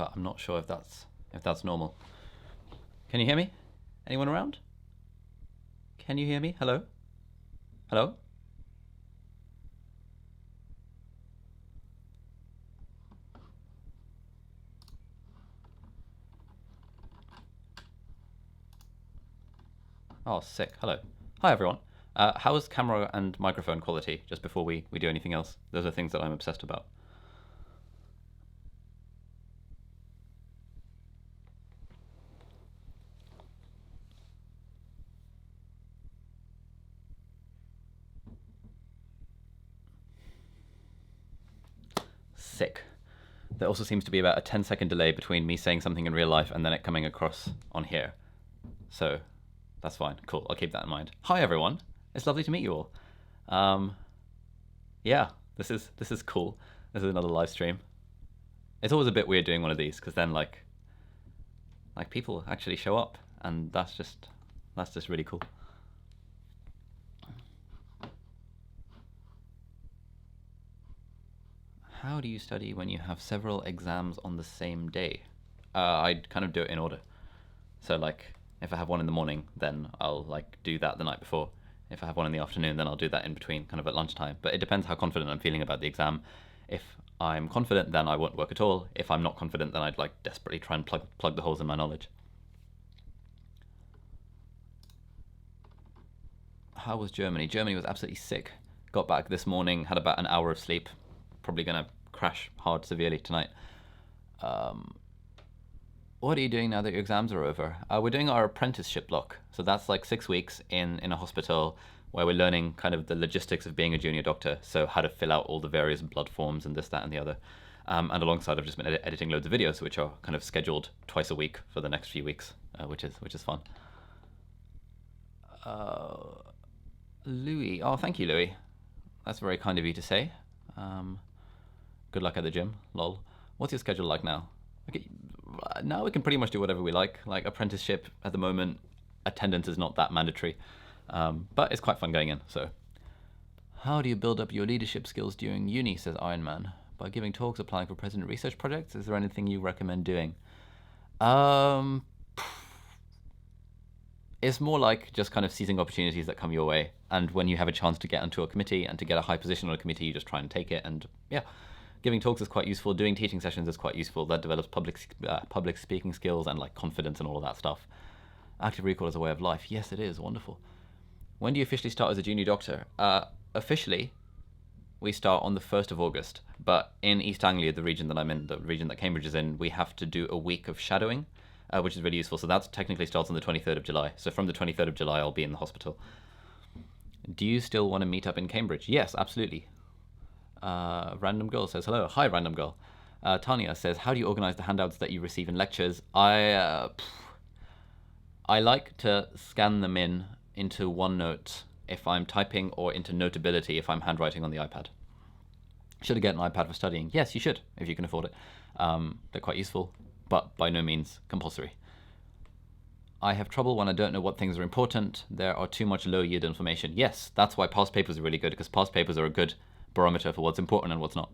but I'm not sure if that's normal. Can you hear me? Anyone around? Can you hear me? Hello? Hello? Oh, sick. Hello. Hi, everyone. How is camera and microphone quality, just before we do anything else? Those are things that I'm obsessed about. Sick. There also seems to be about a 10-second delay between me saying something in real life and then it coming across on here. So that's fine. Cool. I'll keep that in mind. Hi, everyone. It's lovely to meet you all. Yeah, this is cool. This is another live stream. It's always a bit weird doing one of these because then like people actually show up, and that's just really cool. How do you study when you have several exams on the same day? I kind of do it in order. So like if I have one in the morning, then I'll like do that the night before. If I have one in the afternoon, then I'll do that in between, kind of at lunchtime. But it depends how confident I'm feeling about the exam. If I'm confident, then I won't work at all. If I'm not confident, then I'd like desperately try and plug the holes in my knowledge. How was Germany? Germany was absolutely sick. Got back this morning, had about an hour of sleep. Probably gonna crash hard severely tonight. What are you doing now that your exams are over? We're doing our apprenticeship block. So that's like 6 weeks in a hospital where we're learning kind of the logistics of being a junior doctor. So how to fill out all the various blood forms and this, that, and the other. And alongside, I've just been editing loads of videos, which are kind of scheduled twice a week for the next few weeks, which is fun. Louis. Oh, thank you, Louis. That's very kind of you to say. Good luck at the gym, lol. What's your schedule like now? Okay, now we can pretty much do whatever we like. Like apprenticeship at the moment, attendance is not that mandatory, but it's quite fun going in. So, how do you build up your leadership skills during uni? Says Iron Man. By giving talks, applying for president research projects. Is there anything you recommend doing? It's more like just kind of seizing opportunities that come your way. And when you have a chance to get onto a committee and to get a high position on a committee, you just try and take it. And yeah, giving talks is quite useful. Doing teaching sessions is quite useful. That develops public speaking skills and like confidence and all of that stuff. Active recall is a way of life. Yes, it is. Wonderful. When do you officially start as a junior doctor? Officially, we start on the 1st of August. But in East Anglia, the region that I'm in, the region that Cambridge is in, we have to do a week of shadowing, which is really useful. So that technically starts on the 23rd of July. So from the 23rd of July, I'll be in the hospital. Do you still want to meet up in Cambridge? Yes, absolutely. Random Girl says, hello. Hi, Random Girl. Tanya says, how do you organize the handouts that you receive in lectures? I like to scan them into OneNote if I'm typing, or into Notability if I'm handwriting on the iPad. Should I get an iPad for studying? Yes, you should, if you can afford it. They're quite useful, but by no means compulsory. I have trouble when I don't know what things are important. There are too much low yield information. Yes, that's why past papers are really good, because past papers are a good barometer for what's important and what's not.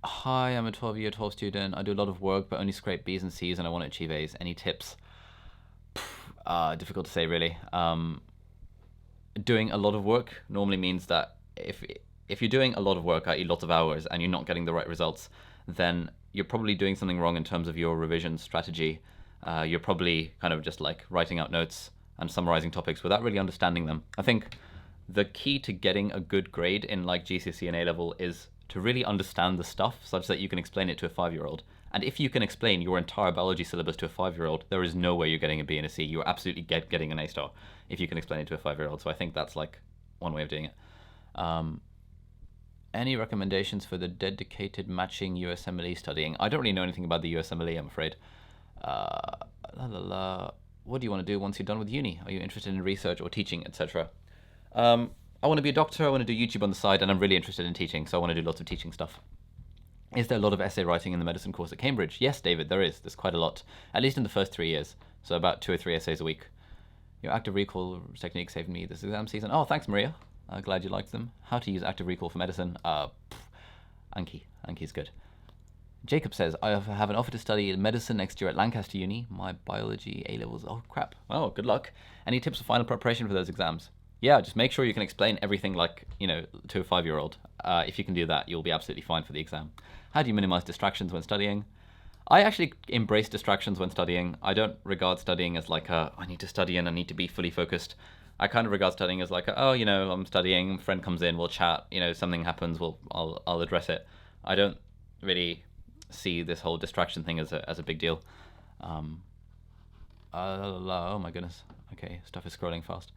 Hi, I'm a 12 student. I do a lot of work, but only scrape B's and C's, and I want to achieve A's. Any tips? Difficult to say, really. Doing a lot of work normally means that if you're doing a lot of work, i.e. lots of hours, and you're not getting the right results, then you're probably doing something wrong in terms of your revision strategy. You're probably kind of just like writing out notes and summarizing topics without really understanding them. I think the key to getting a good grade in like GCSE and A-level is to really understand the stuff such that you can explain it to a 5-year-old. And if you can explain your entire biology syllabus to a 5-year-old, there is no way you're getting a B and a C. You're absolutely getting an A star if you can explain it to a 5-year-old. So I think that's like one way of doing it. Any recommendations for the dedicated matching USMLE studying? I don't really know anything about the USMLE, I'm afraid. What do you want to do once you're done with uni? Are you interested in research or teaching, etc.? I want to be a doctor, I want to do YouTube on the side, and I'm really interested in teaching, so I want to do lots of teaching stuff. Is there a lot of essay writing in the medicine course at Cambridge? Yes, David, there is. There's quite a lot, at least in the first 3 years. So about 2 or 3 essays a week. Your active recall technique saved me this exam season. Oh, thanks, Maria. Glad you liked them. How to use active recall for medicine. Anki's good. Jacob says, I have an offer to study medicine next year at Lancaster Uni. My biology A-levels, oh crap. Oh, good luck. Any tips for final preparation for those exams? Yeah, just make sure you can explain everything like, to a 5-year-old. If you can do that, you'll be absolutely fine for the exam. How do you minimize distractions when studying? I actually embrace distractions when studying. I don't regard studying as like I need to study and I need to be fully focused. I kind of regard studying as like I'm studying, friend comes in, we'll chat, something happens, I'll address it. I don't really see this whole distraction thing as a big deal. Oh my goodness. Okay, stuff is scrolling fast.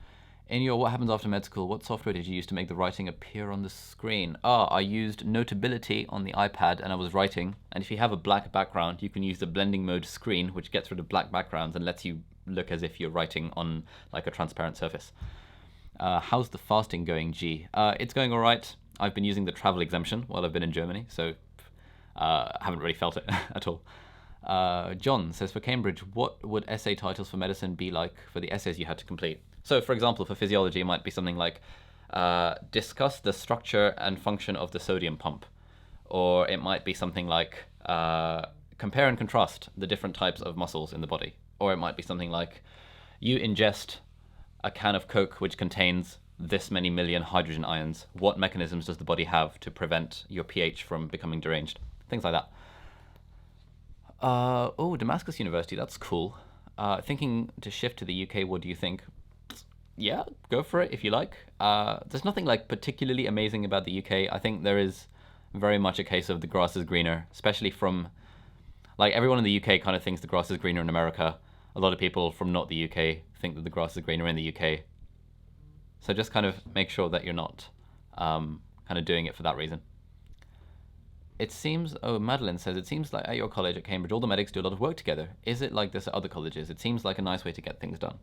In your What Happens After Med School, what software did you use to make the writing appear on the screen? I used Notability on the iPad and I was writing. And if you have a black background, you can use the blending mode screen, which gets rid of black backgrounds and lets you look as if you're writing on like a transparent surface. How's the fasting going, G? It's going all right. I've been using the travel exemption while I've been in Germany, so haven't really felt it at all. John says, for Cambridge, what would essay titles for medicine be like for the essays you had to complete? So, for example, for physiology, it might be something like discuss the structure and function of the sodium pump. Or it might be something like compare and contrast the different types of muscles in the body. Or it might be something like you ingest a can of Coke which contains this many million hydrogen ions. What mechanisms does the body have to prevent your pH from becoming deranged? Things like that. Damascus University, that's cool. Thinking to shift to the UK, what do you think? Yeah, go for it if you like. There's nothing like particularly amazing about the UK. I think there is very much a case of the grass is greener, especially from, like, everyone in the UK kind of thinks the grass is greener in America. A lot of people from not the UK think that the grass is greener in the UK. So just kind of make sure that you're not kind of doing it for that reason. It seems, Madeline says, it seems like at your college at Cambridge, all the medics do a lot of work together. Is it like this at other colleges? It seems like a nice way to get things done.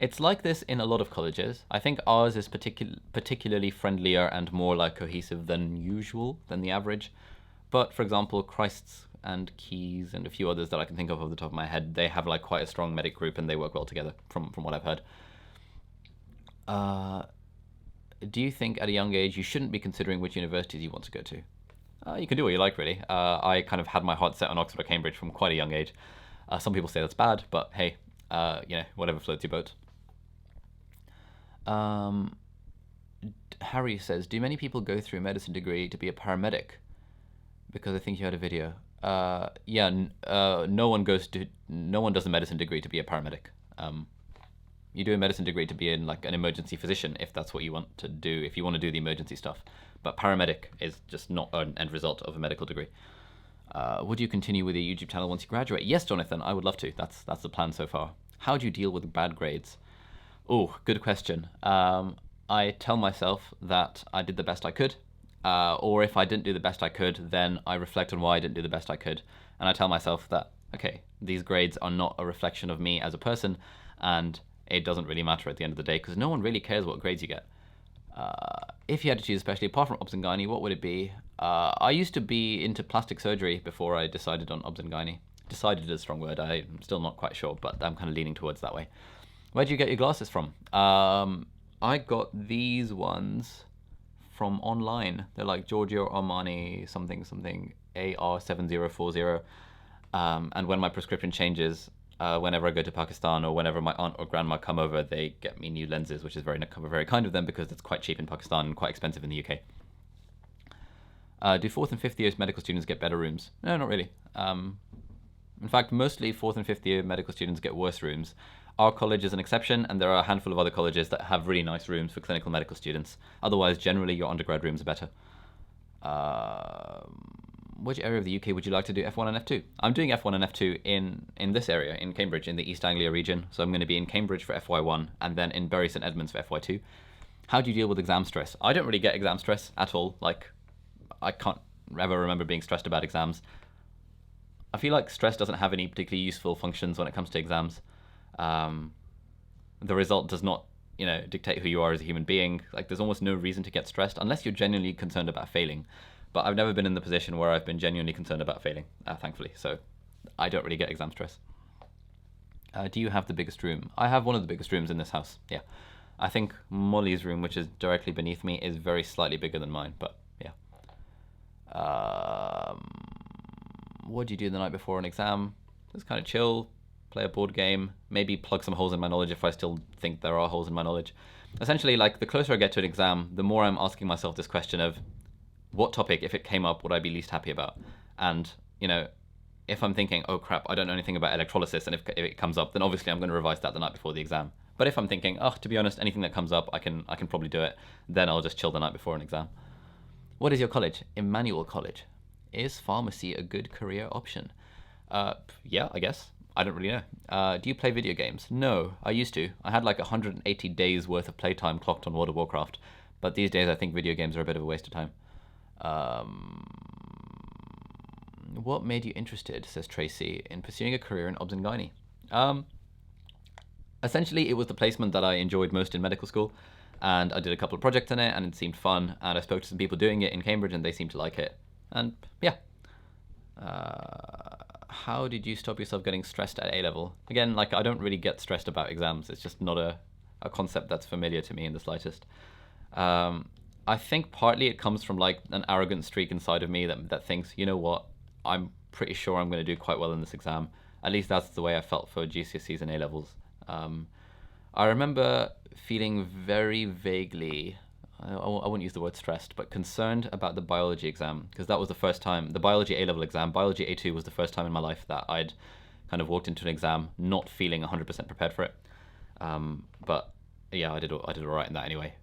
It's like this in a lot of colleges. I think ours is particularly friendlier and more like cohesive than usual, than the average. But for example, Christ's and Keys and a few others that I can think of off the top of my head, they have like quite a strong medic group and they work well together from what I've heard. Do you think at a young age you shouldn't be considering which universities you want to go to? You can do what you like, really. I kind of had my heart set on Oxford or Cambridge from quite a young age. Some people say that's bad, but hey, whatever floats your boat. Harry says, do many people go through a medicine degree to be a paramedic? Because I think you had a video. No one does a medicine degree to be a paramedic. You do a medicine degree to be in like an emergency physician if that's what you want to do, if you want to do the emergency stuff. But paramedic is just not an end result of a medical degree. Would you continue with your YouTube channel once you graduate? Yes, Jonathan, I would love to. That's the plan so far. How do you deal with bad grades? Oh, good question. I tell myself that I did the best I could. Or if I didn't do the best I could, then I reflect on why I didn't do the best I could. And I tell myself that, okay, these grades are not a reflection of me as a person, and it doesn't really matter at the end of the day, because no one really cares what grades you get. If you had to choose, especially apart from obs and gynae, what would it be? I used to be into plastic surgery before I decided on obs and gynae. Decided is a strong word. I'm still not quite sure, but I'm kind of leaning towards that way. Where do you get your glasses from? I got these ones from online. They're like Giorgio Armani something AR7040. And when my prescription changes, whenever I go to Pakistan or whenever my aunt or grandma come over, they get me new lenses, which is very kind of them because it's quite cheap in Pakistan and quite expensive in the UK. Do 4th and 5th years medical students get better rooms? No, not really. In fact, mostly 4th and 5th year medical students get worse rooms. Our college is an exception, and there are a handful of other colleges that have really nice rooms for clinical medical students. Otherwise, generally, your undergrad rooms are better. Which area of the UK would you like to do F1 and F2? I'm doing F1 and F2 in this area, in Cambridge, in the East Anglia region. So I'm going to be in Cambridge for FY1 and then in Bury St Edmunds for FY2. How do you deal with exam stress? I don't really get exam stress at all. Like, I can't ever remember being stressed about exams. I feel like stress doesn't have any particularly useful functions when it comes to exams. The result does not, dictate who you are as a human being. Like, there's almost no reason to get stressed unless you're genuinely concerned about failing. But I've never been in the position where I've been genuinely concerned about failing, thankfully. So I don't really get exam stress. Do you have the biggest room? I have one of the biggest rooms in this house, yeah. I think Molly's room, which is directly beneath me, is very slightly bigger than mine, but yeah. What do you do the night before an exam? Just kind of chill, play a board game, maybe plug some holes in my knowledge if I still think there are holes in my knowledge. Essentially, like, the closer I get to an exam, the more I'm asking myself this question of what topic, if it came up, would I be least happy about? And, if I'm thinking, oh crap, I don't know anything about electrolysis, and if it comes up, then obviously I'm going to revise that the night before the exam. But if I'm thinking, oh, to be honest, anything that comes up, I can probably do it, then I'll just chill the night before an exam. What is your college? Emmanuel College. Is pharmacy a good career option? Yeah, I guess. I don't really know. Do you play video games? No, I used to. I had like 180 days worth of playtime clocked on World of Warcraft, but these days I think video games are a bit of a waste of time. What made you interested, says Tracy, in pursuing a career in obs and gynae? Essentially, it was the placement that I enjoyed most in medical school, and I did a couple of projects in it, and it seemed fun, and I spoke to some people doing it in Cambridge, and they seemed to like it. And yeah. How did you stop yourself getting stressed at A-level? Again, like, I don't really get stressed about exams. It's just not a concept that's familiar to me in the slightest. I think partly it comes from like an arrogant streak inside of me that thinks, you know what, I'm pretty sure I'm going to do quite well in this exam. At least that's the way I felt for GCSEs and A-levels. I remember feeling very vaguely, I wouldn't use the word stressed, but concerned about the biology exam, because that was the first time, the biology A-level exam, biology A2 was the first time in my life that I'd kind of walked into an exam not feeling 100% prepared for it. But yeah, I did all right in that anyway.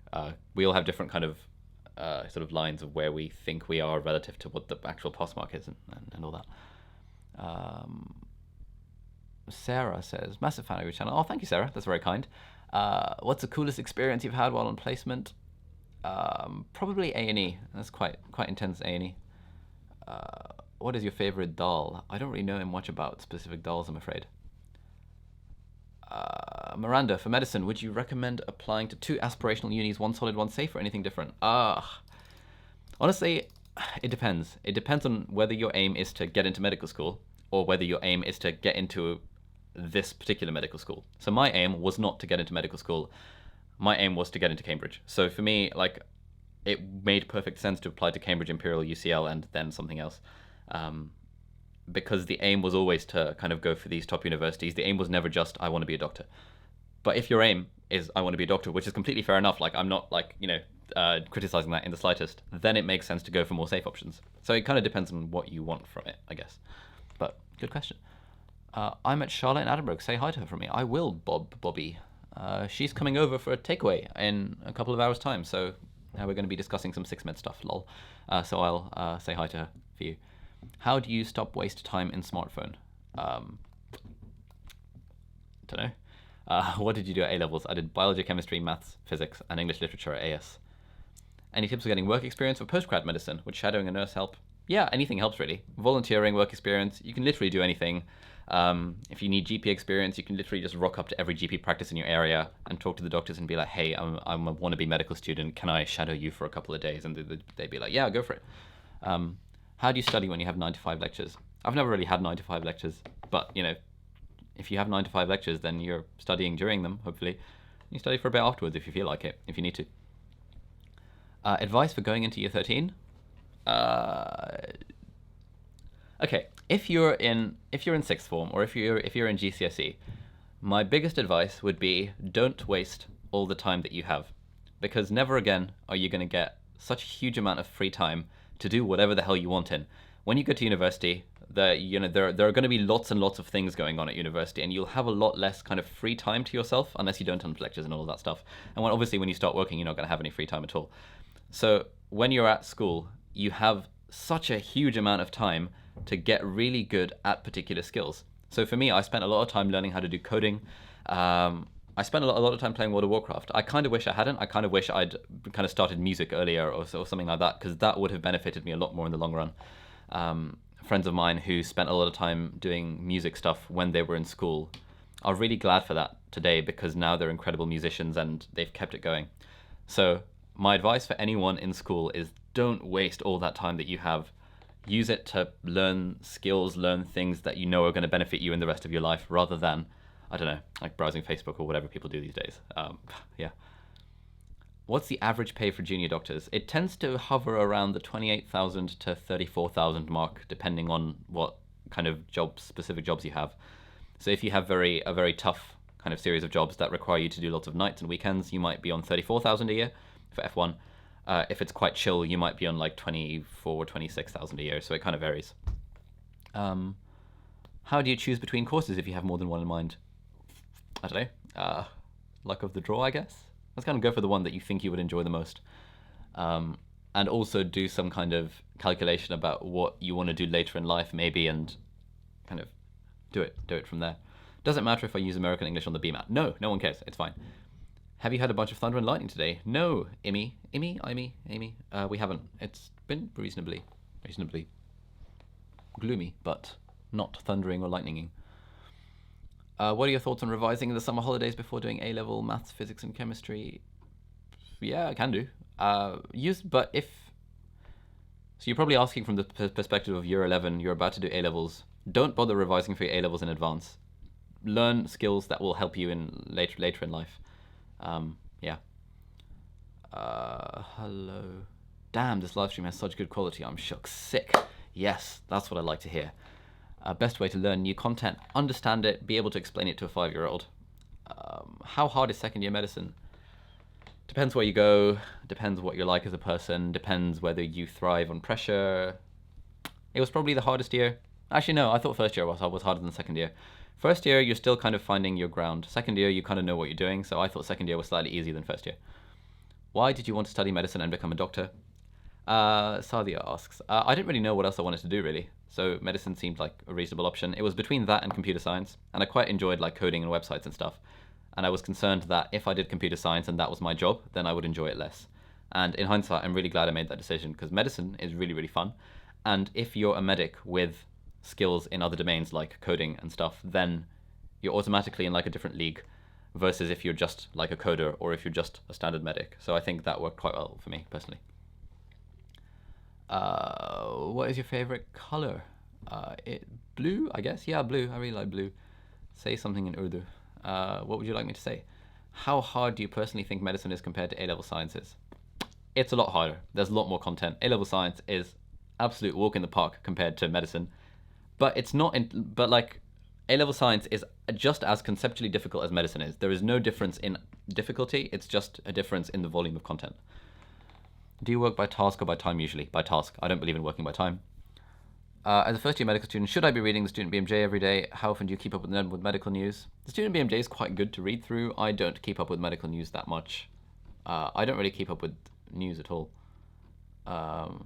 We all have different kind of sort of lines of where we think we are relative to what the actual pass mark is and all that. Sarah says, massive fan of your channel. Oh, thank you, Sarah. That's very kind. What's the coolest experience you've had while on placement? Probably A&E. That's quite intense A&E. What is your favorite dal? I don't really know much about specific dals, I'm afraid. Miranda, for medicine, would you recommend applying to 2 aspirational unis, 1 solid, 1 safe, or anything different? Honestly, it depends. It depends on whether your aim is to get into medical school or whether your aim is to get into this particular medical school. So my aim was not to get into medical school. My aim was to get into Cambridge. So for me, like, it made perfect sense to apply to Cambridge, Imperial, UCL, and then something else. Because the aim was always to kind of go for these top universities. The aim was never just, I want to be a doctor. But if your aim is, I want to be a doctor, which is completely fair enough, like, I'm not, like, criticizing that in the slightest, then it makes sense to go for more safe options. So it kind of depends on what you want from it, I guess. But good question. I met Charlotte in Edinburgh. Say hi to her for me. I will, Bobby. She's coming over for a takeaway in a couple of hours' time, so we're going to be discussing some 6med stuff, lol. So I'll say hi to her for you. How do you stop waste time in smartphone? Don't know. What did you do at A-levels? I did biology, chemistry, maths, physics, and English literature at AS. Any tips for getting work experience for postgrad medicine? Would shadowing a nurse help? Yeah, anything helps, really. Volunteering, work experience, you can literally do anything. If you need GP experience, you can literally just rock up to every GP practice in your area and talk to the doctors and be like, hey, I'm a wannabe medical student. Can I shadow you for a couple of days? And they'd be like, yeah, go for it. How do you study when you have 9 to 5 lectures? I've never really had 9 to 5 lectures, but, if you have 9 to 5 lectures, then you're studying during them, hopefully. You study for a bit afterwards if you feel like it, if you need to. Advice for going into year 13? Okay, if you're in 6th form or if you're in GCSE, my biggest advice would be don't waste all the time that you have, because never again are you going to get such a huge amount of free time to do whatever the hell you want in. When you go to university, there are going to be lots and lots of things going on at university, and you'll have a lot less kind of free time to yourself unless you don't attend lectures and all of that stuff. And obviously when you start working, you're not going to have any free time at all. So when you're at school, you have such a huge amount of time to get really good at particular skills. So for me, I spent a lot of time learning how to do coding. I spent a lot of time playing World of Warcraft. I kind of wish I hadn't. I kind of wish I'd kind of started music earlier or something like that, because that would have benefited me a lot more in the long run. Friends of mine who spent a lot of time doing music stuff when they were in school are really glad for that today, because now they're incredible musicians and they've kept it going. So my advice for anyone in school is don't waste all that time that you have. Use it to learn skills, learn things that you know are going to benefit you in the rest of your life, rather than, I don't know, like browsing Facebook or whatever people do these days. Yeah. What's the average pay for junior doctors? It tends to hover around the 28,000 to 34,000 mark, depending on what kind of specific jobs you have. So if you have a very tough kind of series of jobs that require you to do lots of nights and weekends, you might be on 34,000 a year for F1. If it's quite chill, you might be on like 24 or 26,000 a year. So it kind of varies. How do you choose between courses if you have more than one in mind? I don't know. Luck of the draw, I guess. Let's kind of go for the one that you think you would enjoy the most. And also do some kind of calculation about what you want to do later in life, maybe, and kind of do it from there. Doesn't matter if I use American English on the BMAT. No one cares. It's fine. Have you had a bunch of thunder and lightning today? No, Amy. We haven't. It's been reasonably gloomy, but not thundering or lightninging. What are your thoughts on revising in the summer holidays before doing A-level maths, physics, and chemistry? Yeah, I can do. So you're probably asking from the perspective of year 11, you're about to do A-levels. Don't bother revising for your A-levels in advance. Learn skills that will help you in later in life. Yeah. Hello. Damn, this live stream has such good quality. I'm shook. Sick. Yes, that's what I like to hear. Best way to learn new content, understand it, be able to explain it to a 5-year-old. How hard is second year medicine? Depends where you go, depends what you're like as a person, depends whether you thrive on pressure. It was probably the hardest year. Actually, no, I thought first year was harder than second year. First year, you're still kind of finding your ground. Second year, you kind of know what you're doing, so I thought second year was slightly easier than first year. Why did you want to study medicine and become a doctor? Sadia asks, I didn't really know what else I wanted to do, really. So medicine seemed like a reasonable option. It was between that and computer science, and I quite enjoyed like coding and websites and stuff. And I was concerned that if I did computer science and that was my job, then I would enjoy it less. And in hindsight, I'm really glad I made that decision because medicine is really, really fun. And if you're a medic with skills in other domains like coding and stuff, then you're automatically in like a different league versus if you're just like a coder or if you're just a standard medic. So I think that worked quite well for me personally. What is your favorite color? Blue, I guess. Yeah, blue. I really like blue. Say something in Urdu. What would you like me to say? How hard do you personally think medicine is compared to A-level sciences? It's a lot harder. There's a lot more content. A-level science is absolute walk in the park compared to medicine, but it's not. But like A-level science is just as conceptually difficult as medicine is. There is no difference in difficulty. It's just a difference in the volume of content. Do you work by task or by time usually? By task. I don't believe in working by time. As a first-year medical student, should I be reading the Student BMJ every day? How often do you keep up with medical news? The Student BMJ is quite good to read through. I don't keep up with medical news that much. I don't really keep up with news at all. Oh,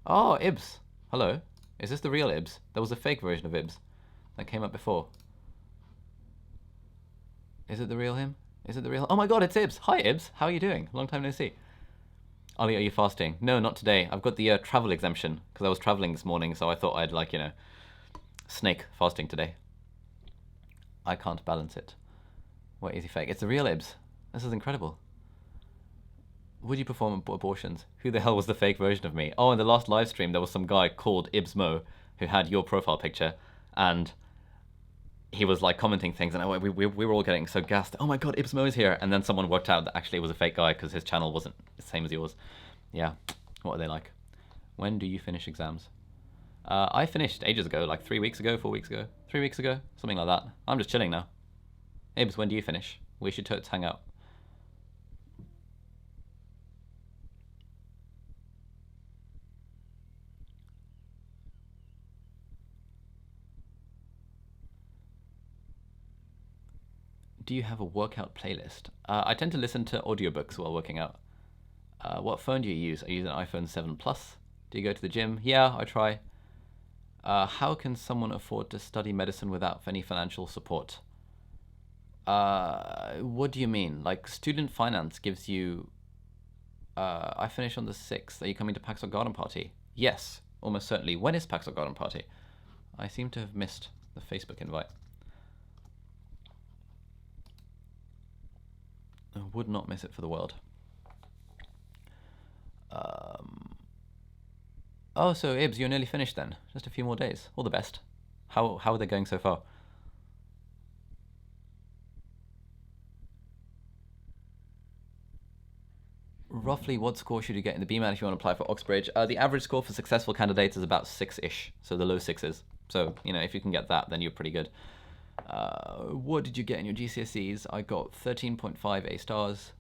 Ibs. Hello. Is this the real Ibs? There was a fake version of Ibs that came up before. Is it the real him? Is it the real? Oh my god, it's Ibs. Hi, Ibs. How are you doing? Long time no see. Ali, are you fasting? No, not today. I've got the travel exemption because I was traveling this morning, so I thought I'd like, snake fasting today. I can't balance it. What is he fake? It's the real Ibs. This is incredible. Would you perform abortions? Who the hell was the fake version of me? Oh, in the last live stream, there was some guy called Ibs Mo who had your profile picture, and he was like commenting things, and we were all getting so gassed. Oh my god, Ibs Mo is here! And then someone worked out that actually it was a fake guy because his channel wasn't the same as yours. Yeah, what are they like? When do you finish exams? I finished ages ago, like 3 weeks ago, 4 weeks ago, 3 weeks ago, something like that. I'm just chilling now. Ibs, when do you finish? We should totes hang out. Do you have a workout playlist? I tend to listen to audiobooks while working out. What phone do you use? I use an iPhone 7 Plus. Do you go to the gym? Yeah, I try. How can someone afford to study medicine without any financial support? What do you mean? Like student finance gives you... I finish on the 6th. Are you coming to Pax Garden Party? Yes, almost certainly. When is Pax Garden Party? I seem to have missed the Facebook invite. I would not miss it for the world. Oh, so Ibs, you're nearly finished then. Just a few more days. All the best. How are they going so far? Roughly what score should you get in the BMAT if you want to apply for Oxbridge? The average score for successful candidates is about 6-ish, so the low 6s. So, you know, if you can get that, then you're pretty good. What did you get in your GCSEs? I got 13.5 A stars.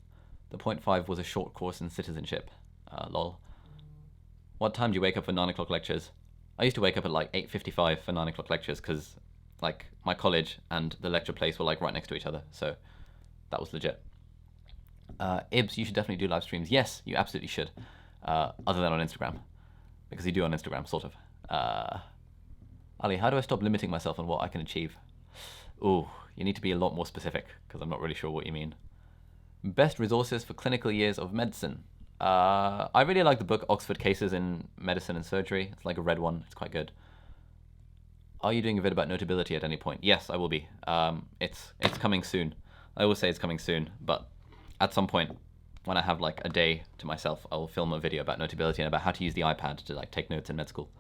The 0.5 was a short course in citizenship. Lol. What time do you wake up for 9 o'clock lectures? I used to wake up at like 8:55 for 9 o'clock lectures because like my college and the lecture place were like right next to each other, so that was legit. Ibs, you should definitely do live streams. Yes, you absolutely should. Other than on Instagram, because you do on Instagram, sort of. Ali, how do I stop limiting myself on what I can achieve? Ooh, you need to be a lot more specific, because I'm not really sure what you mean. Best resources for clinical years of medicine. I really like the book Oxford Cases in Medicine and Surgery. It's like a red one. It's quite good. Are you doing a vid about notability at any point? Yes, I will be. It's coming soon. I always say it's coming soon, but at some point, when I have like a day to myself, I will film a video about notability and about how to use the iPad to like take notes in med school.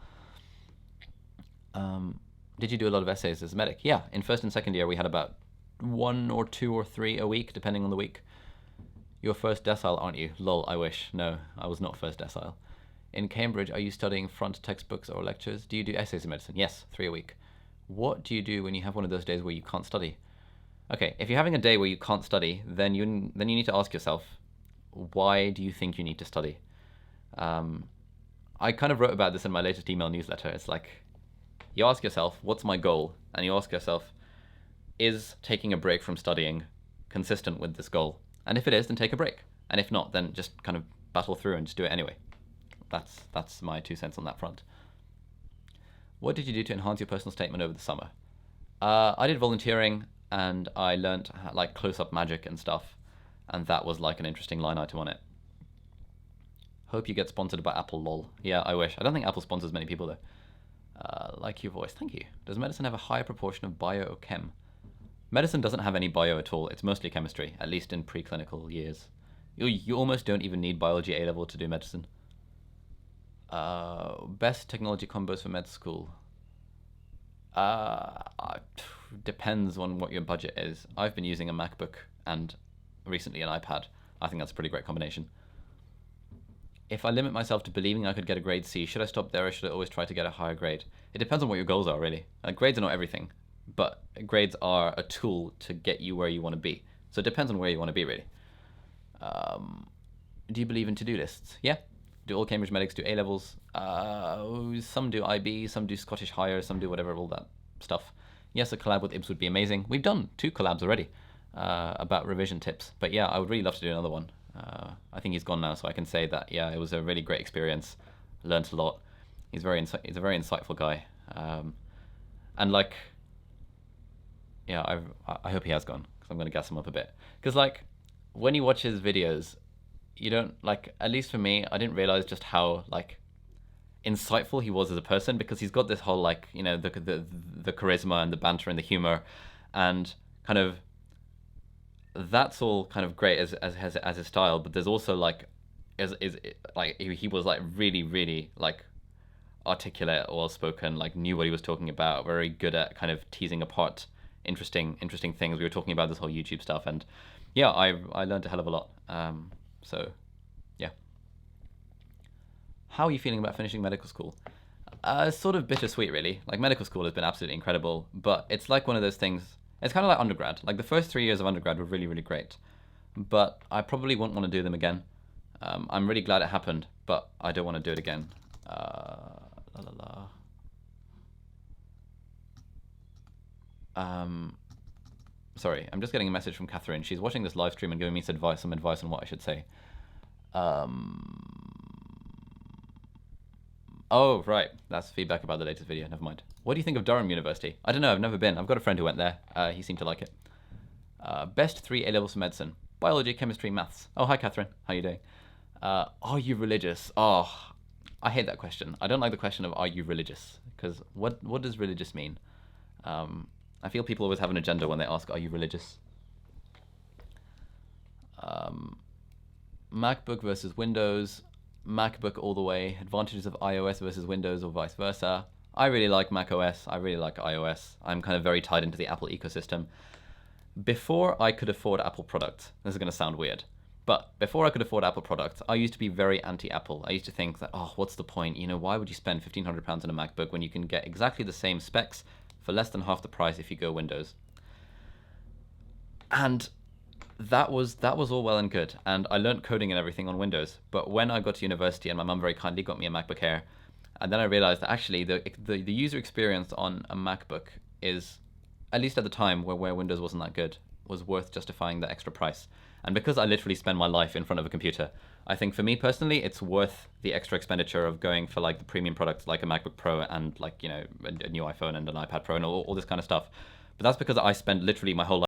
Did you do a lot of essays as a medic? Yeah, in first and second year we had about 1 or 2 or 3 a week, depending on the week. You're first decile, aren't you? Lol, I wish. No, I was not first decile. In Cambridge, are you studying front textbooks or lectures? Do you do essays in medicine? Yes, 3 a week. What do you do when you have one of those days where you can't study? Okay, if you're having a day where you can't study, then you need to ask yourself, why do you think you need to study? I kind of wrote about this in my latest email newsletter. It's like, you ask yourself, what's my goal? And you ask yourself, is taking a break from studying consistent with this goal? And if it is, then take a break. And if not, then just kind of battle through and just do it anyway. That's my 2 cents on that front. What did you do to enhance your personal statement over the summer? I did volunteering, and I learned like close-up magic and stuff, and that was like an interesting line item on it. Hope you get sponsored by Apple, lol. Yeah, I wish. I don't think Apple sponsors many people though. Like your voice, thank you. Does medicine have a higher proportion of bio or chem? Medicine doesn't have any bio at all. It's mostly chemistry, at least in preclinical years. You almost don't even need biology A level to do medicine. Best technology combos for med school. Depends on what your budget is. I've been using a MacBook and recently an iPad. I think that's a pretty great combination. If I limit myself to believing I could get a grade C, should I stop there or should I always try to get a higher grade? It depends on what your goals are, really. Grades are not everything, but grades are a tool to get you where you want to be. So it depends on where you want to be, really. Do you believe in to-do lists? Yeah. Do all Cambridge medics do A-levels? Some do IB, some do Scottish Higher, some do whatever, all that stuff. Yes, a collab with Ibs would be amazing. We've done 2 collabs already about revision tips. But yeah, I would really love to do another one. I think he's gone now, so I can say that, yeah, it was a really great experience. Learned a lot. He's a very insightful guy. And like, yeah, I hope he has gone, because I'm going to gas him up a bit. Because like, when you watch his videos, you don't, like, at least for me, I didn't realize just how like insightful he was as a person, because he's got this whole like, you know, the charisma and the banter and the humor, and kind of that's all kind of great as his style. But there's also like, he was like really like articulate, well spoken, like knew what he was talking about, very good at kind of teasing apart interesting things. We were talking about this whole YouTube stuff, and yeah, I learned a hell of a lot. So yeah. How are you feeling about finishing medical school? Sort of bittersweet, really. Like, medical school has been absolutely incredible, but it's like one of those things. It's kind of like undergrad. Like, the first 3 years of undergrad were really, really great, but I probably won't want to do them again. I'm really glad it happened, but I don't want to do it again. Sorry, I'm just getting a message from Catherine. She's watching this live stream and giving me some advice on what I should say. Oh, right. That's feedback about the latest video. Never mind. What do you think of Durham University? I don't know. I've never been. I've got a friend who went there. He seemed to like it. Best 3 A-levels for medicine. Biology, chemistry, maths. Oh, hi, Catherine. How are you doing? Are you religious? Oh, I hate that question. I don't like the question of are you religious? Because what does religious mean? I feel people always have an agenda when they ask, are you religious? MacBook versus Windows. MacBook all the way. Advantages of iOS versus Windows or vice versa. I really like macOS. I really like iOS. I'm kind of very tied into the Apple ecosystem. Before I could afford Apple products, this is going to sound weird, But before I could afford Apple products, I used to be very anti-Apple. I used to think that, oh, what's the point? You know, why would you spend £1,500 on a MacBook when you can get exactly the same specs for less than half the price if you go Windows? And that was all well and good, and I learned coding and everything on Windows. But when I got to university, and my mum very kindly got me a MacBook Air, and then I realized that actually the user experience on a MacBook is, at least at the time where Windows wasn't that good, was worth justifying the extra price. And because I literally spend my life in front of a computer, I think for me personally, it's worth the extra expenditure of going for like the premium products like a MacBook Pro and like, you know, a new iPhone and an iPad Pro and all this kind of stuff. But that's because I spend literally my whole life